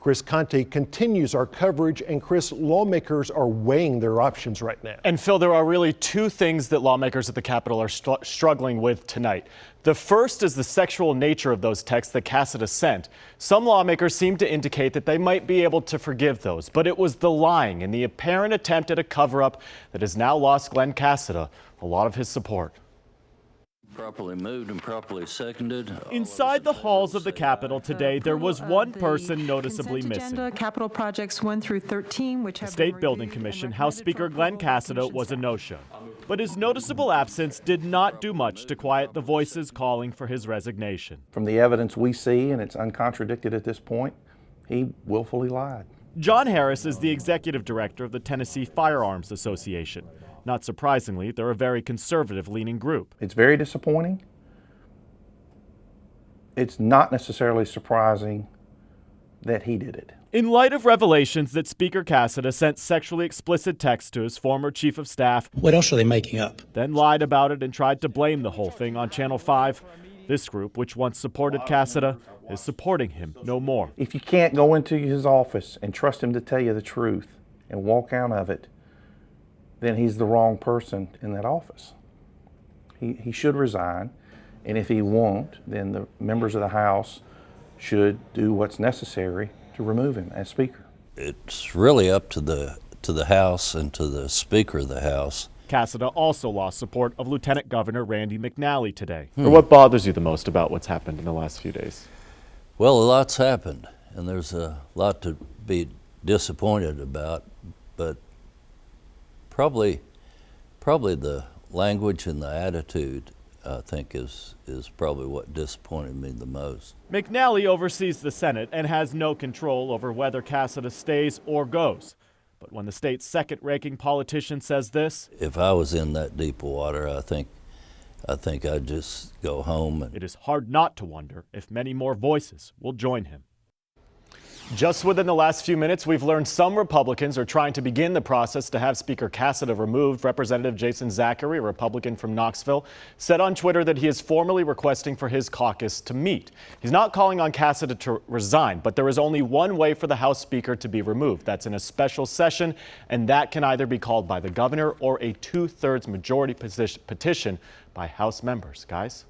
Chris Conte continues our coverage, and Chris, lawmakers are weighing their options right now. And Phil, there are really two things that lawmakers at the Capitol are struggling with tonight. The first is the sexual nature of those texts that Casada sent. Some lawmakers seem to indicate that they might be able to forgive those, but it was the lying and the apparent attempt at a cover-up that has now lost Glen Casada a lot of his support. Properly moved and properly seconded. Inside the halls of the Capitol today, there was one person noticeably missing. Capital projects 1 through 13, which have the State Building Commission, House Speaker Glen Casada was a no-show. But his noticeable absence did not do much to quiet the voices calling for his resignation. From the evidence we see, and it's uncontradicted at this point, he willfully lied. John Harris is the executive director of the Tennessee Firearms Association. Not surprisingly, they're a very conservative-leaning group. It's very disappointing. It's not necessarily surprising that he did it. In light of revelations that Speaker Casada sent sexually explicit texts to his former chief of staff, what else are they making up? Then lied about it and tried to blame the whole thing on Channel 5, this group, which once supported Casada, is supporting him no more. If you can't go into his office and trust him to tell you the truth and walk out of it, then he's the wrong person in that office. He should resign, and if he won't, then the members of the House should do what's necessary to remove him as Speaker. It's really up to the House and to the Speaker of the House. Casada also lost support of Lieutenant Governor Randy McNally today. Or what bothers you the most about what's happened in the last few days? Well, a lot's happened, and there's a lot to be disappointed about, but probably the language and the attitude, I think, is probably what disappointed me the most. McNally oversees the Senate and has no control over whether Casada stays or goes. But when the state's second-ranking politician says this, if I was in that deep water, I think I'd just go home. It is hard not to wonder if many more voices will join him. Just within the last few minutes, we've learned some Republicans are trying to begin the process to have Speaker Casada removed. Representative Jason Zachary, a Republican from Knoxville, said on Twitter that he is formally requesting for his caucus to meet. He's not calling on Casada to resign, but there is only one way for the House Speaker to be removed. That's in a special session, and that can either be called by the governor or a 2/3 majority petition by House members. Guys?